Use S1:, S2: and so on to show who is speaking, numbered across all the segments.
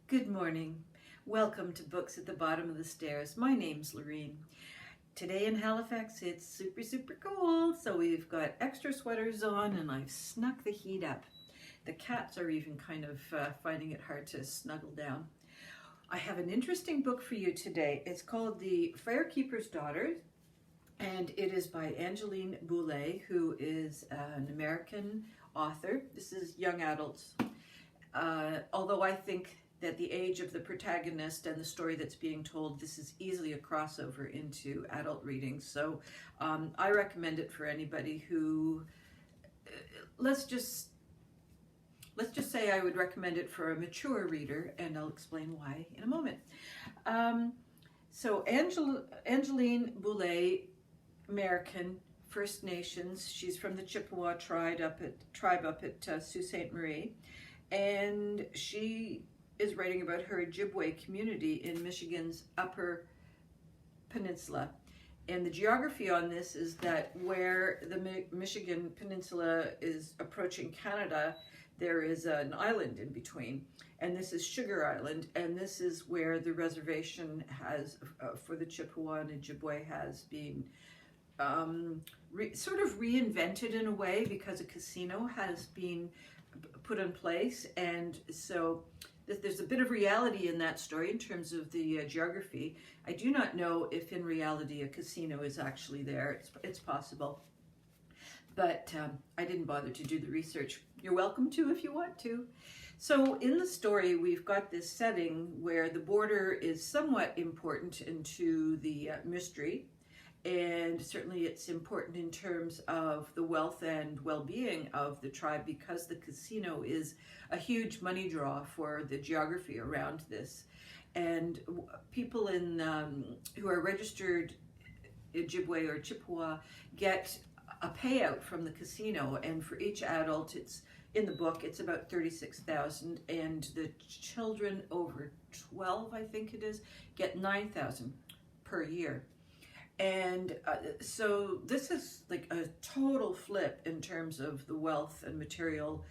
S1: Good morning. Welcome to Books at the Bottom of the Stairs. My name's Lorene. Today in Halifax it's super cold, so we've got extra sweaters on and I've snuck the heat up. The cats are even kind of finding it hard to snuggle down. I have an interesting book for you today. It's called The Firekeeper's Daughter, and it is by Angeline Boulet, who is an American author. This is young adults. Although I think that the age of the protagonist and the story that's being told, this is easily a crossover into adult reading. So I recommend it for anybody who, let's just say I would recommend it for a mature reader, and I'll explain why in a moment. So Angeline Boulet, American, First Nations. She's from the Chippewa tribe up at Sault Ste. Marie, and she is writing about her Ojibwe community in Michigan's Upper Peninsula. And the geography on this is that where the Michigan Peninsula is approaching Canada, there is an island in between, and this is Sugar Island, and this is where the reservation has, for the Chippewa and Ojibwe, has been sort of reinvented in a way, because a casino has been put in place. And so there's a bit of reality in that story in terms of the geography. I do not know if in reality a casino is actually there. It's possible, but I didn't bother to do the research. You're welcome to if you want to. So in the story, we've got this setting where the border is somewhat important into the mystery, and certainly it's important in terms of the wealth and well-being of the tribe, because the casino is a huge money draw for the geography around this. And people who are registered Ojibwe or Chippewa get a payout from the casino, and for each adult, it's in the book, it's about $36,000, and the children over 12, I think it is, get $9,000 per year. And so this is like a total flip in terms of the wealth and material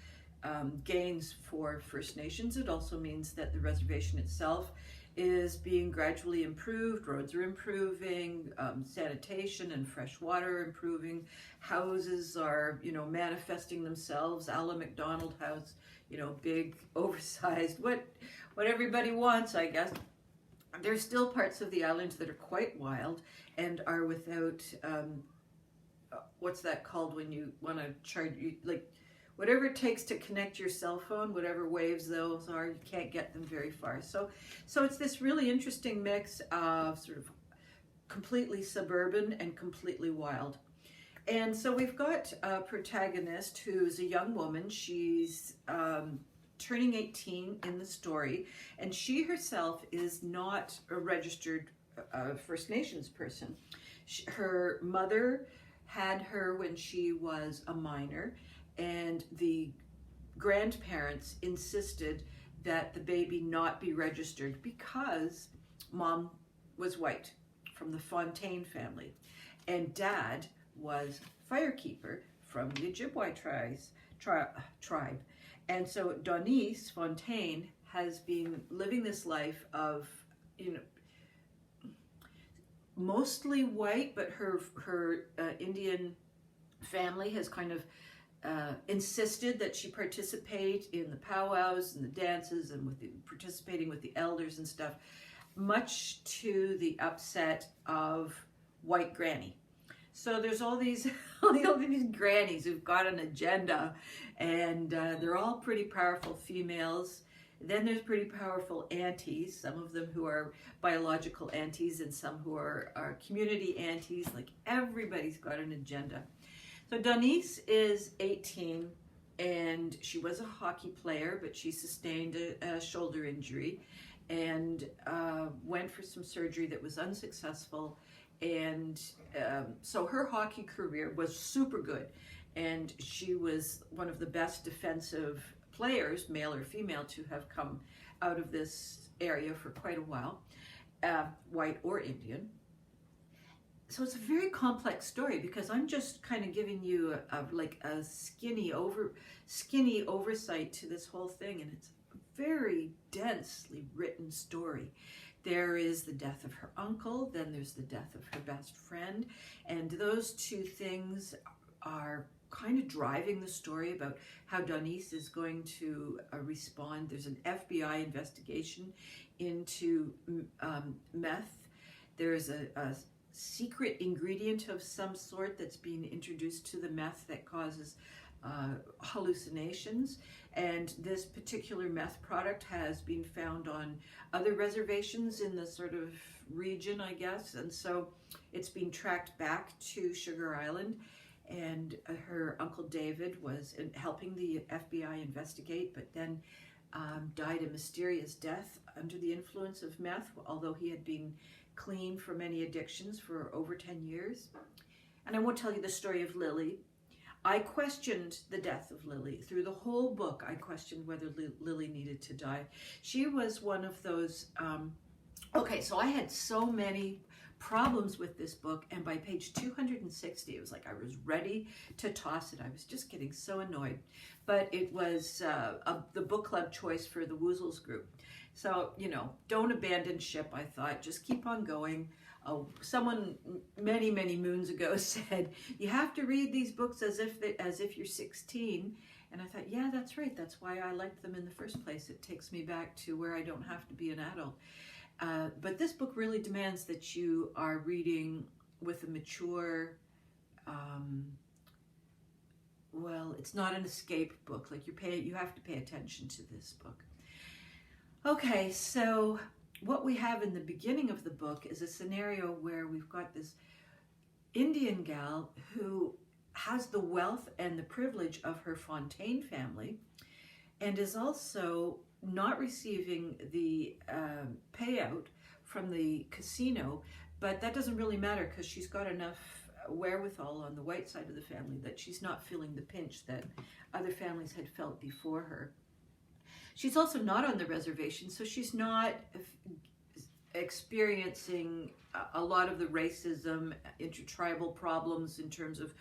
S1: gains for First Nations. It also means that the reservation itself is being gradually improved. Roads are improving, sanitation and fresh water improving. Houses are, manifesting themselves. Alan McDonald House, big, oversized, what everybody wants, I guess. There's still parts of the island that are quite wild and are without, what's that called when you want to charge, like whatever it takes to connect your cell phone, whatever waves those are, you can't get them very far. So it's this really interesting mix of sort of completely suburban and completely wild. And so we've got a protagonist who's a young woman. She's turning 18 in the story, and she herself is not a registered First Nations person. Her mother had her when she was a minor, and the grandparents insisted that the baby not be registered because mom was white from the Fontaine family, and dad was Firekeeper from the Ojibwe tribe. And so Donice Fontaine has been living this life of, mostly white, but her Indian family has kind of insisted that she participate in the powwows and the dances and participating with the elders and stuff, much to the upset of white granny. So there's all these grannies who've got an agenda, and they're all pretty powerful females. Then there's pretty powerful aunties, some of them who are biological aunties and some who are community aunties. Like, everybody's got an agenda. So Donice is 18, and she was a hockey player, but she sustained a shoulder injury and went for some surgery that was unsuccessful. And so her hockey career was super good, and she was one of the best defensive players, male or female, to have come out of this area for quite a while, white or Indian. So it's a very complex story, because I'm just kind of giving you a skinny oversight to this whole thing, and it's very densely written story. There is the death of her uncle, then there's the death of her best friend, and those two things are kind of driving the story about how Donice is going to respond. There's an FBI investigation into meth. There's a secret ingredient of some sort that's being introduced to the meth that causes hallucinations, and this particular meth product has been found on other reservations in the sort of region, I guess, and so it's being tracked back to Sugar Island, and her Uncle David was helping the FBI investigate, but then died a mysterious death under the influence of meth, although he had been clean from any addictions for over 10 years. And I won't tell you the story of Lily. I questioned the death of Lily. Through the whole book, I questioned whether Lily needed to die. She was one of those, okay, so I had so many problems with this book, and by page 260, it was like I was ready to toss it. I was just getting so annoyed. But it was the book club choice for the Woozles group. So, you know, don't abandon ship, I thought. Just keep on going. Someone many, many moons ago said, you have to read these books as if you're 16. And I thought, yeah, that's right. That's why I liked them in the first place. It takes me back to where I don't have to be an adult. But this book really demands that you are reading with a mature, well, it's not an escape book. Like you have to pay attention to this book. Okay, so what we have in the beginning of the book is a scenario where we've got this Indian gal who has the wealth and the privilege of her Fontaine family and is also not receiving the payout from the casino, but that doesn't really matter because she's got enough wherewithal on the white side of the family that she's not feeling the pinch that other families had felt before her. She's also not on the reservation, so she's not experiencing a lot of the racism, intertribal problems in terms of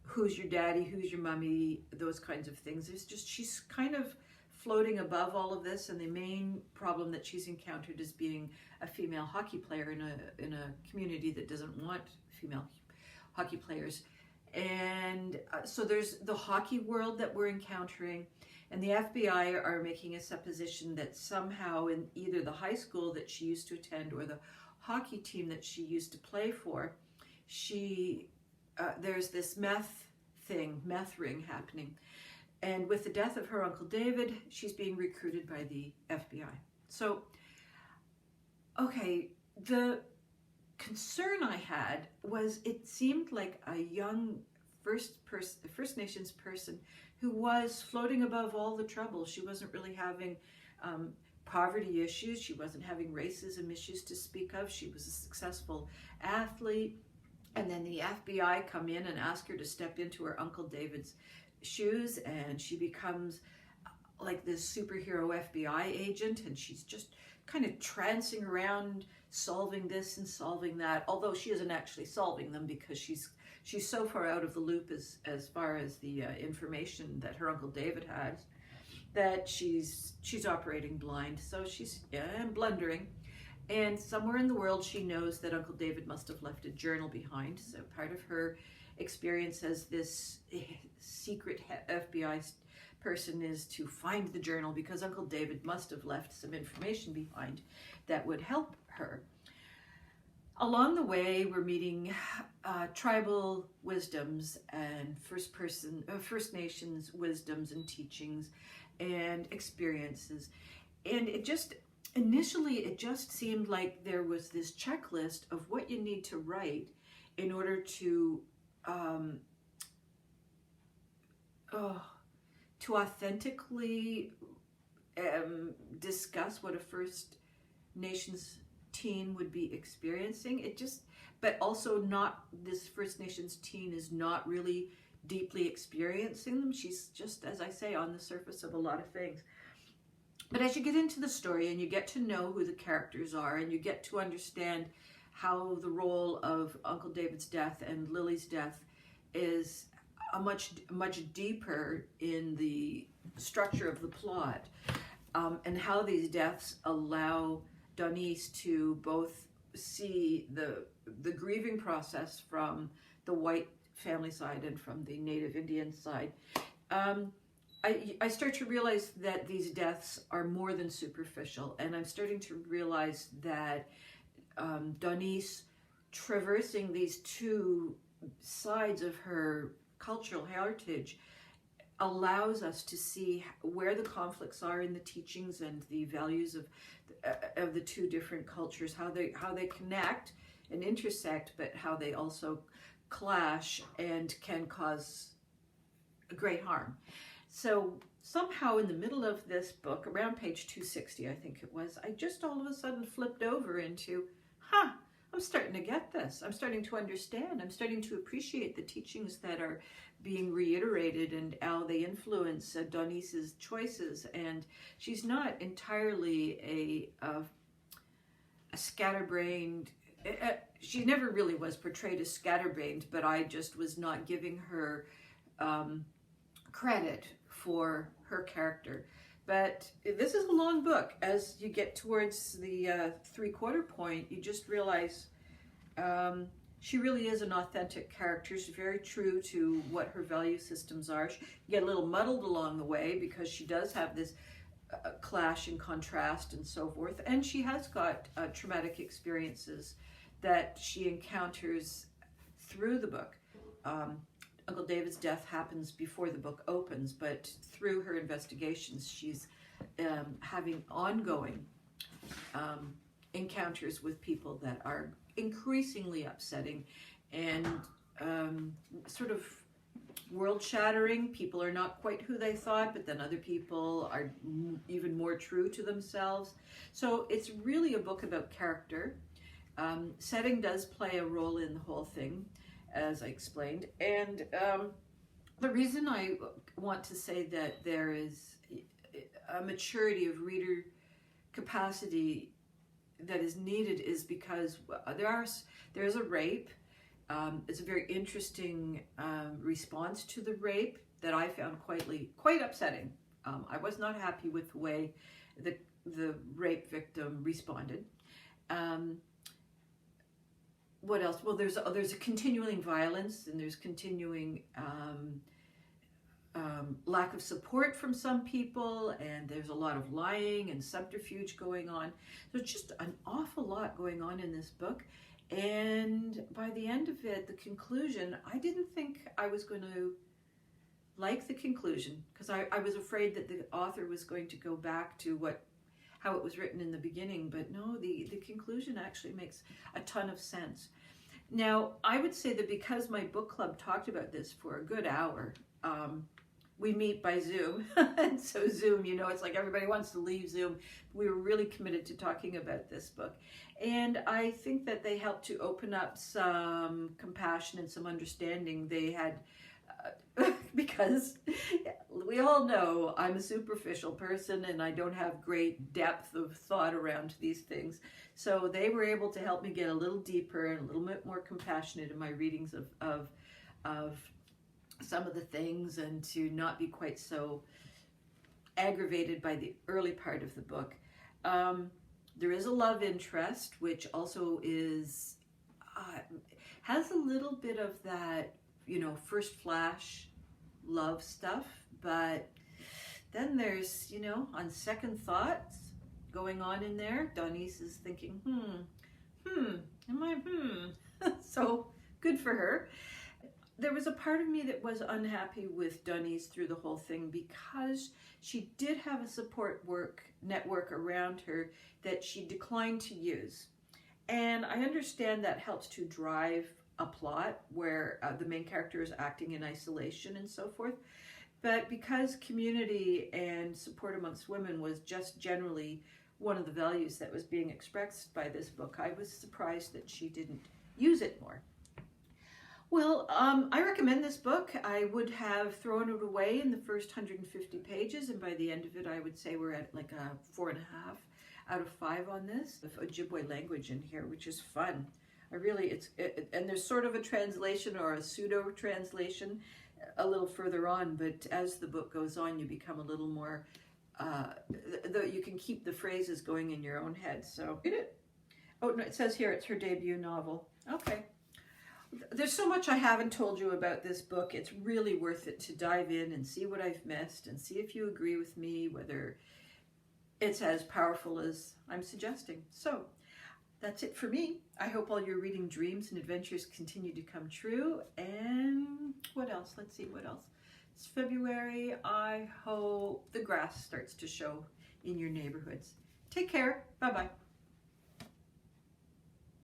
S1: who's your daddy, who's your mommy, those kinds of things. It's just she's kind of floating above all of this, and the main problem that she's encountered is being a female hockey player in a community that doesn't want female hockey players. And so there's the hockey world that we're encountering, and the FBI are making a supposition that somehow in either the high school that she used to attend or the hockey team that she used to play for, there's this meth ring happening. And with the death of her Uncle David, she's being recruited by the FBI. So, okay, the concern I had was it seemed like a young First Nations person who was floating above all the trouble. She wasn't really having poverty issues. She wasn't having racism issues to speak of. She was a successful athlete. And then the FBI come in and ask her to step into her Uncle David's shoes, and she becomes like this superhero FBI agent, and she's just kind of trancing around solving this and solving that, although she isn't actually solving them because she's so far out of the loop as far as the information that her Uncle David has that she's operating blind. So she's blundering, and somewhere in the world she knows that Uncle David must have left a journal behind. So part of her experience as this secret FBI person is to find the journal because Uncle David must have left some information behind that would help her. Along the way, we're meeting tribal wisdoms and First Nations wisdoms and teachings and experiences. And initially it just seemed like there was this checklist of what you need to write in order to authentically discuss what a First Nations teen would be experiencing. But also this First Nations teen is not really deeply experiencing them. She's just, as I say, on the surface of a lot of things. But as you get into the story and you get to know who the characters are and you get to understand how the role of Uncle David's death and Lily's death is much deeper in the structure of the plot, and how these deaths allow Denise to both see the grieving process from the white family side and from the Native Indian side. I start to realize that these deaths are more than superficial, and I'm starting to realize that Denise traversing these two sides of her cultural heritage allows us to see where the conflicts are in the teachings and the values of the two different cultures, how they connect and intersect, but how they also clash and can cause great harm. So somehow in the middle of this book, around page 260, I think it was, I just all of a sudden flipped over into, I'm starting to get this. I'm starting to understand. I'm starting to appreciate the teachings that are being reiterated and how they influence Donice's choices. And she's not entirely a scatterbrained. She never really was portrayed as scatterbrained, but I just was not giving her credit for her character. But this is a long book. As you get towards the three-quarter point, you just realize she really is an authentic character. She's very true to what her value systems are. She get a little muddled along the way because she does have this clash and contrast and so forth. And she has got traumatic experiences that she encounters through the book. Uncle David's death happens before the book opens, but through her investigations, she's having ongoing encounters with people that are increasingly upsetting and sort of world-shattering. People are not quite who they thought, but then other people are even more true to themselves. So it's really a book about character. Setting does play a role in the whole thing, as I explained. And the reason I want to say that there is a maturity of reader capacity that is needed is because there is a rape. It's a very interesting response to the rape that I found quite upsetting. I was not happy with the way the rape victim responded. What else? Well, there's a continuing violence, and there's continuing lack of support from some people, and there's a lot of lying and subterfuge going on. There's just an awful lot going on in this book, and by the end of it, the conclusion, I didn't think I was going to like the conclusion, because I was afraid that the author was going to go back to how it was written in the beginning, but no, the conclusion actually makes a ton of sense. Now, I would say that because my book club talked about this for a good hour, we meet by Zoom, and so Zoom, it's like everybody wants to leave Zoom. We were really committed to talking about this book, and I think that they helped to open up some compassion and some understanding. They had because we all know I'm a superficial person and I don't have great depth of thought around these things. So they were able to help me get a little deeper and a little bit more compassionate in my readings of some of the things, and to not be quite so aggravated by the early part of the book. There is a love interest, which also has a little bit of that, first flash love stuff, but then there's, on second thoughts going on in there, Denise is thinking, so good for her. There was a part of me that was unhappy with Denise through the whole thing, because she did have a support network around her that she declined to use. And I understand that helps to drive a plot where the main character is acting in isolation and so forth. But because community and support amongst women was just generally one of the values that was being expressed by this book, I was surprised that she didn't use it more. Well, I recommend this book. I would have thrown it away in the first 150 pages, and by the end of it, I would say we're at like a 4.5 out of 5 on this. The Ojibwe language in here, which is fun. And there's sort of a translation or a pseudo translation a little further on, but as the book goes on, you become a little more though you can keep the phrases going in your own head. So read it. Oh, no, it says here it's her debut novel. Okay. There's so much I haven't told you about this book. It's really worth it to dive in and see what I've missed and see if you agree with me, whether it's as powerful as I'm suggesting. So that's it for me. I hope all your reading dreams and adventures continue to come true. And what else? Let's see, what else? It's February. I hope the grass starts to show in your neighborhoods. Take care. Bye-bye.